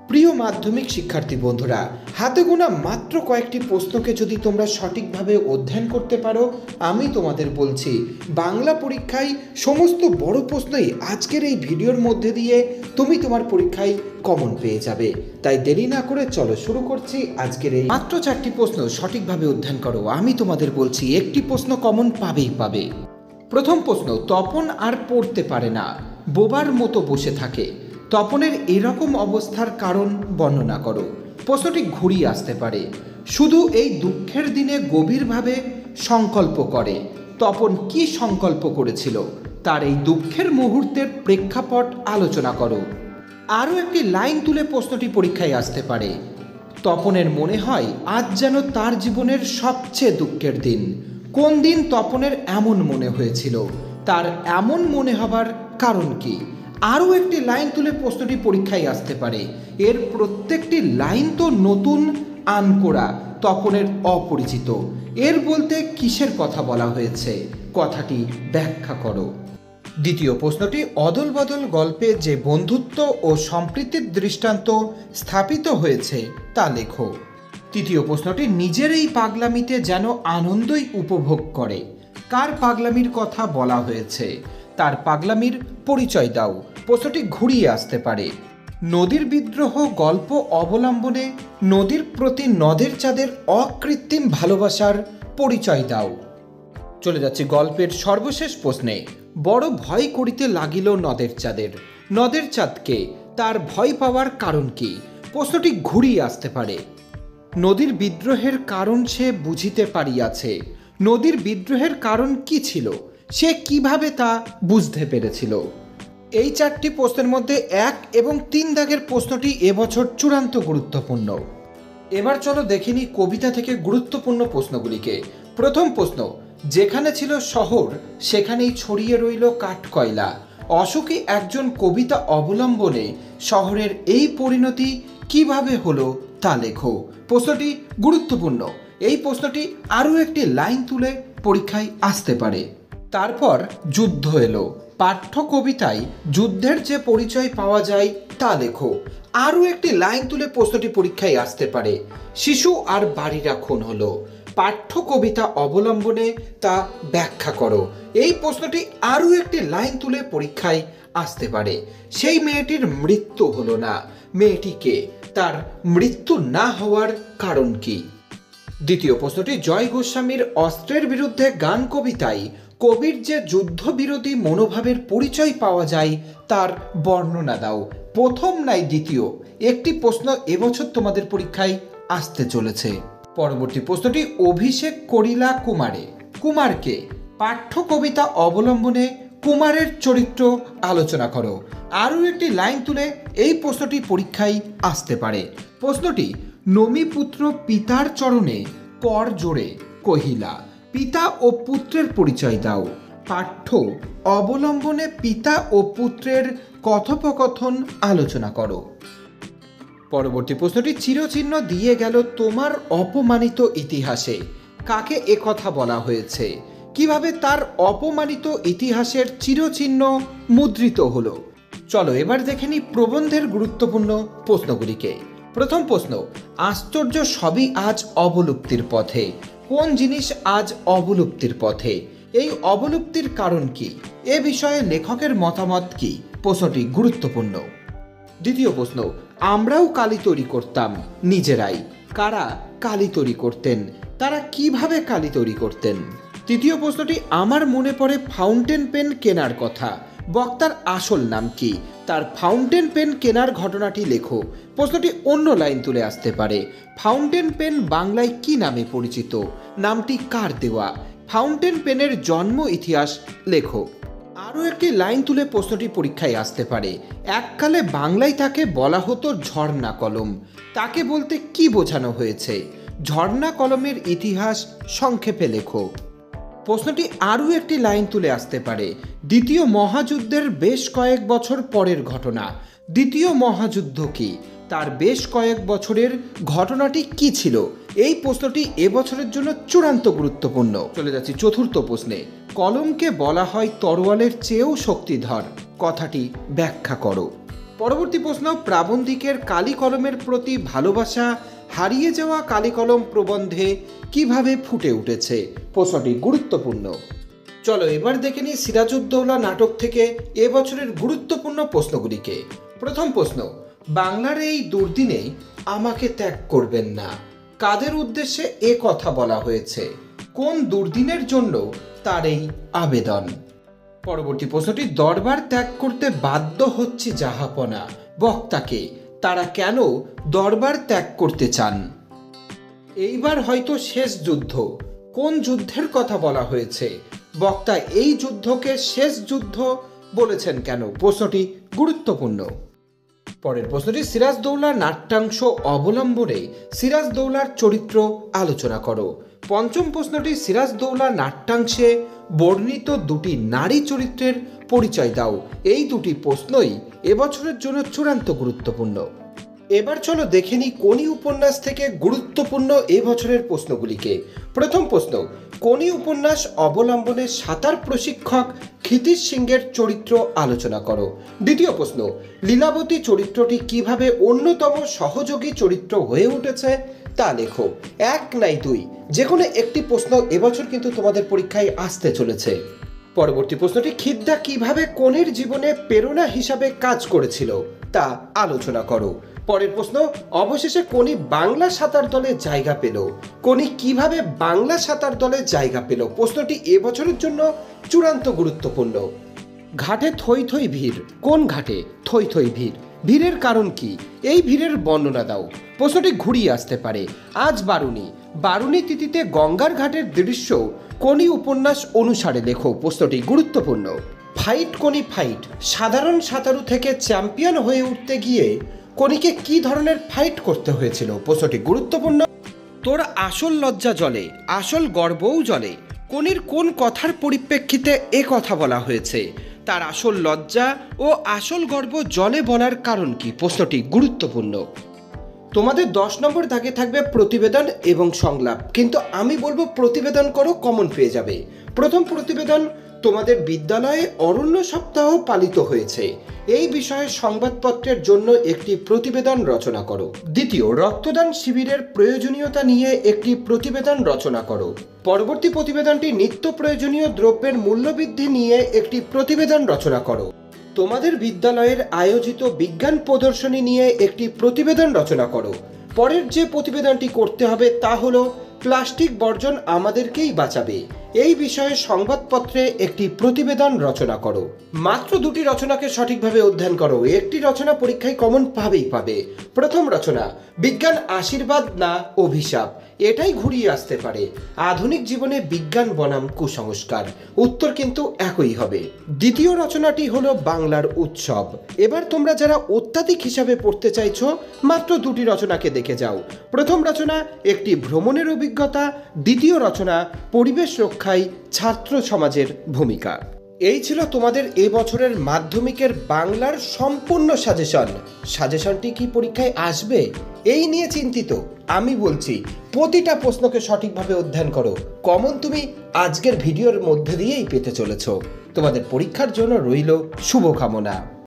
প্রিয় মাধ্যমিক শিক্ষার্থী বন্ধুরা, হাতে গোনা মাত্র কয়েকটি প্রশ্নকে যদি তোমরা সঠিকভাবে অধ্যয়ন করতে পারো, আমি তোমাদের বলছি বাংলা পরীক্ষায় সমস্ত বড় প্রশ্নই আজকের এই ভিডিওর মধ্যে দিয়ে তুমি তোমার পরীক্ষায় কমন পেয়ে যাবে। তাই দেরি না করে চলো শুরু করছি আজকের এই মাত্র 4টি প্রশ্ন সঠিকভাবে অধ্যয়ন করো। আমি তোমাদের বলছি একটি প্রশ্ন কমন পাবেই পাবে। প্রথম প্রশ্ন, তপন আর পড়তে পারে না, বোবার মতো বসে থাকে। তপনের এরকম অবস্থার কারণ বর্ণনা করো। প্রশ্নটি ঘুরিয়ে আসতে পারে। শুধু এই দুঃখের দিনে গভীরভাবে সংকল্প করে। তপন কি সংকল্প করেছিল? তার এই দুঃখের মুহূর্তের প্রেক্ষাপট আলোচনা করো। আরও একটি লাইন তুলে প্রশ্নটি পরীক্ষায় আসতে পারে। তপনের মনে হয় আজ যেন তার জীবনের সবচেয়ে দুঃখের দিন। কোন দিন তপনের এমন মনে হয়েছিল? তার এমন মনে হবার কারণ কি? আরও একটি লাইন তুলে প্রশ্নটি পরীক্ষায় আসতে পারে। এর প্রত্যেকটি লাইন তো নতুন, আনকোড়া, তপনের অপরিচিত। এর বলতে কিসের কথা বলা হয়েছে? কথাটি ব্যাখ্যা করো। দ্বিতীয় প্রশ্নটি, অদল বদল গল্পে যে বন্ধুত্ব ও সম্প্রীতির দৃষ্টান্ত স্থাপিত হয়েছে তা লেখো। তৃতীয় প্রশ্নটি, নিজের এই পাগলামিতে যেন আনন্দই উপভোগ করে। কার পাগলামির কথা বলা হয়েছে? তার পাগলামির পরিচয় দাও। প্রশ্নটি ঘুরিয়ে আসতে পারে। নদীর বিদ্রোহ গল্প অবলম্বনে নদীর প্রতি নদের চাঁদের অকৃত্রিম ভালোবাসার পরিচয় দাও। চলে যাচ্ছি গল্পের সর্বশেষ প্রশ্নে। বড় ভয় করিতে লাগিল নদের চাঁদের। নদের চাঁদকে তার ভয় পাওয়ার কারণ কি? প্রশ্নটি ঘুরিয়ে আসতে পারে। নদীর বিদ্রোহের কারণ সে বুঝিতে পারিয়াছে। নদীর বিদ্রোহের কারণ কি ছিল? সে কিভাবে তা বুঝতে পেরেছিল? এই 4টি প্রশ্নের মধ্যে 1 এবং 3 দাগের প্রশ্নটি এবছর চূড়ান্ত গুরুত্বপূর্ণ। এবার চলো দেখিনি কবিতা থেকে গুরুত্বপূর্ণ প্রশ্নগুলিকে। প্রথম প্রশ্ন, যেখানে ছিল শহর সেখানেই ছড়িয়ে রইল কাঠকয়লা। অশোকী একজন কবিতা অবলম্বনে শহরের এই পরিণতি কিভাবে হলো তা লেখো। প্রশ্নটি গুরুত্বপূর্ণ। এই প্রশ্নটি আরও একটি লাইন তুলে পরীক্ষায় আসতে পারে। তারপর যুদ্ধ এলো। পাঠ্য কবিতায় যুদ্ধের যে পরিচয় পাওয়া যায় তা লেখো। আরও একটি লাইন তুলে প্রশ্নটি পরীক্ষায় আসতে পারে। শিশু আর বাড়িরা খুন হলো। পাঠ্য কবিতা অবলম্বনে তা ব্যাখ্যা করো। এই প্রশ্নটি আরও একটি লাইন তুলে পরীক্ষায় আসতে পারে। সেই মেয়েটির মৃত্যু হলো না। মেয়েটিকে, তার মৃত্যু না হওয়ার কারণ কি? দ্বিতীয় প্রশ্নটি, জয় গোস্বামীর অস্ত্রের বিরুদ্ধে গান কবিতায় কবির যে যুদ্ধবিরোধী মনোভাবের পরিচয় পাওয়া যায় তার বর্ণনা দাও। প্রথম নাই দ্বিতীয় একটি প্রশ্ন এবছর তোমাদের পরীক্ষায় আসতে চলেছে। পরবর্তী প্রশ্নটি, অভিষেক করিলা কুমারে। কুমারকে? পাঠ্য কবিতা অবলম্বনে কুমারের চরিত্র আলোচনা করো। আরও একটি লাইন তুলে এই প্রশ্নটি পরীক্ষায় আসতে পারে। প্রশ্নটি, নমিপুত্র পিতার চরণে কর জোড়ে কহিলা। পিতা ও পুত্রের পরিচয় দাও। পাঠ্য অবলম্বনে পিতা ও পুত্রের কথোপকথন আলোচনা করো। পরবর্তী প্রশ্নটি, চিরচিহ্ন দিয়ে গেল তোমার অপমানিত ইতিহাসে। কাকে একথা বলা হয়েছে? কিভাবে তার অপমানিত ইতিহাসের চিরচিহ্ন মুদ্রিত হলো? চলো এবার দেখে নিই প্রবন্ধের গুরুত্বপূর্ণ প্রশ্নগুলিকে। প্রথম প্রশ্ন, আশ্চর্য সবই আজ অবলুপ্তির পথে। কোন জিনিস আজ অবলুপ্তির পথে? এই অবলুপ্তির কারণ কি? এ বিষয়ে লেখকের মতামত কি? প্রশ্নটি গুরুত্বপূর্ণ। দ্বিতীয় প্রশ্ন, আমরাও কালি তৈরি করতাম নিজেরাই। কারা কালি তৈরি করতেন? তারা কিভাবে কালি তৈরি করতেন? তৃতীয় প্রশ্নটি, আমার মনে পড়ে ফাউন্টেন পেন কেনার কথা। বক্তার আসল নাম কি? তার ফাউন্টেন পেন কেনার ঘটনাটি লেখো। প্রশ্নটি অন্য লাইন তুলে আসতে পারে। ফাউন্টেন পেন বাংলায় কি নামে পরিচিত? নামটি কার দেওয়া? ফাউন্টেন পেনের জন্ম ইতিহাস লেখো। আরও একটি লাইন তুলে প্রশ্নটি পরীক্ষায় আসতে পারে। এককালে বাংলায় তাকে বলা হতো ঝর্ণা কলম। তাকে বলতে কি বোঝানো হয়েছে? ঝর্ণা কলমের ইতিহাস সংক্ষেপে লেখো। প্রশ্নটি আরও একটি লাইন তুলে আসতে পারে। দ্বিতীয় মহাযুদ্ধের বেশ কয়েক বছর পরের ঘটনা। দ্বিতীয় মহাযুদ্ধ কি? তার বেশ কয়েক বছরের ঘটনাটি কি ছিল? এই প্রশ্নটি এবছরের জন্য চূড়ান্ত গুরুত্বপূর্ণ। চলে যাচ্ছি চতুর্থ প্রশ্নে। কলমকে বলা হয় তরোয়ালের চেয়েও শক্তিধর। কথাটি ব্যাখ্যা করো। পরবর্তী প্রশ্ন, প্রাবন্ধিকের কালি কলমের প্রতি ভালোবাসা হারিয়ে যাওয়া কালি কলম প্রবন্ধে কিভাবে ফুটে উঠেছে? প্রশ্নটি গুরুত্বপূর্ণ। চলো এবার দেখে নিই সিরাজউদ্দৌলা নাটক থেকে এবছরের গুরুত্বপূর্ণ প্রশ্নগুলিকে। প্রথম প্রশ্ন, বাংলার এই দুর্দিনে আমাকে ত্যাগ করবেন না, কাদের উদ্দেশ্যে এ কথা বলা হয়েছে? কোন দুর্দিনের জন্য তার এই আবেদন? পরবর্তী প্রশ্নটি, দরবার ত্যাগ করতে বাধ্য হচ্ছে জাহাপনা, বক্তাকে, তারা কেন দরবার ত্যাগ করতে চান? এইবার হয়তো শেষ যুদ্ধ, কোন যুদ্ধের কথা বলা হয়েছে? বক্তা এই যুদ্ধকে শেষ যুদ্ধ বলেছেন কেন? প্রশ্নটি গুরুত্বপূর্ণ। পরের প্রশ্নটি, সিরাজদৌল্লার নাট্যাংশ অবলম্বনে সিরাজদৌল্লার চরিত্র আলোচনা করো। পঞ্চম প্রশ্নটি, সিরাজদৌল্লা নাট্যাংশে বর্ণিত দুটি নারী চরিত্রের পরিচয় দাও। এই দুটি প্রশ্নই এবছরের জন্য চূড়ান্ত গুরুত্বপূর্ণ। এবার চলো দেখে নিই কোনি উপন্যাস থেকে গুরুত্বপূর্ণ এবছরের প্রশ্নগুলিকে। প্রথম প্রশ্ন, কোনি উপন্যাস অবলম্বনে সাঁতার প্রশিক্ষক ক্ষিতিশ সিংহের চরিত্র আলোচনা করো। দ্বিতীয় প্রশ্ন, লীলাবতী চরিত্রটি কিভাবে অন্যতম সহযোগী চরিত্র হয়ে উঠেছে তা লেখো। এক নাই দুই, যে কোনো একটি প্রশ্ন এবছর কিন্তু তোমাদের পরীক্ষায় আসতে চলেছে। পরবর্তী প্রশ্নটি, খিদ্দা কিভাবে কোনির জীবনে প্রেরণা হিসাবে কাজ করেছিল তা আলোচনা করো। পরের প্রশ্ন, অবশেষে কোনি বাংলা সাঁতার দলে জায়গা পেল। কোনি কিভাবে বাংলা সাঁতার দলে জায়গা পেল? প্রশ্নটি এবছরের জন্য চূড়ান্ত গুরুত্বপূর্ণ। ঘাটে থই থই ভিড়, কোন ঘাটে থই থই ভিড়? ভিড়ের কারণ কি? এই ভিড়ের বর্ণনা দাও। প্রশ্নটি ঘুরিয়ে আসতে পারে। আজ বারুণী, বারুণী তিথিতে গঙ্গার ঘাটের দৃশ্য কোনি উপন্যাস অনুসারে লেখো। প্রশ্নটি গুরুত্বপূর্ণ। ফাইট কোনি ফাইট, সাধারণ সাঁতারু থেকে চ্যাম্পিয়ন হয়ে উঠতে গিয়ে কোনিকে কি ধরনের ফাইট করতে হয়েছিল? প্রশ্নটি গুরুত্বপূর্ণ। তোর আসল লজ্জা জলে, আসল গর্বও জলে, কোনির কোন কথার পরিপ্রেক্ষিতে এ কথা বলা হয়েছে? তার আসল লজ্জা ও আসল গর্ব জলে বলার কারণ কি? প্রশ্নটি গুরুত্বপূর্ণ। তোমাদের 10 নম্বর দাগে থাকবে প্রতিবেদন এবং সংলাপ, কিন্তু আমি বলবো প্রতিবেদন করো, কমন পেয়ে যাবে। প্রথম প্রতিবেদন, তোমাদের বিদ্যালয়ে অরণ্য সপ্তাহ পালিত হয়েছে, এই বিষয়ে সংবাদপত্রের জন্য একটি প্রতিবেদন রচনা করো। দ্বিতীয়, রক্তদান শিবিরের প্রয়োজনীয়তা নিয়ে একটি প্রতিবেদন রচনা করো। পরবর্তী প্রতিবেদনটি, নিত্য প্রয়োজনীয় দ্রব্যের মূল্যবৃদ্ধি নিয়ে একটি প্রতিবেদন রচনা করো। তোমাদের বিদ্যালয়ের আয়োজিত বিজ্ঞান প্রদর্শনী নিয়ে একটি প্রতিবেদন রচনা করো। পরের যে প্রতিবেদনটি করতে হবে তা হলো প্লাস্টিক বর্জন আমাদেরকেই বাঁচাবে, এই বিষয়ে সংবাদপত্রে একটি প্রতিবেদন রচনা করো। মাত্র দুটি রচনাকে সঠিকভাবে অধ্যয়ন করো, একটি রচনা পরীক্ষায় কমন পাবে। প্রথম রচনা, বিজ্ঞান আশীর্বাদ না অভিশাপ, এটাই ঘুরিয়ে আসতে পারে। আধুনিক জীবনে বিজ্ঞান বনাম কুসংস্কার, উত্তর কিন্তু একই হবে। দ্বিতীয় রচনাটি হলো বাংলার উৎসব। এবার তোমরা যারা অত্যাধিক হিসাবে পড়তে চাইছো, মাত্র দুটি রচনাকে দেখে যাও। প্রথম রচনা, একটি ভ্রমণের অভিজ্ঞতা। দ্বিতীয় রচনা, পরিবেশ রক্ষায় ছাত্র সমাজের ভূমিকা। এই ছিল তোমাদের এবছরের মাধ্যমিকের বাংলার সম্পূর্ণ সাজেশনটি কি পরীক্ষায় আসবে এই নিয়ে চিন্তিত? আমি বলছি প্রতিটা প্রশ্নকে সঠিকভাবে অধ্যয়ন করো, কমন তুমি আজকের ভিডিওর মধ্যে দিয়েই পেতে চলেছ। তোমাদের পরীক্ষার জন্য রইল শুভকামনা।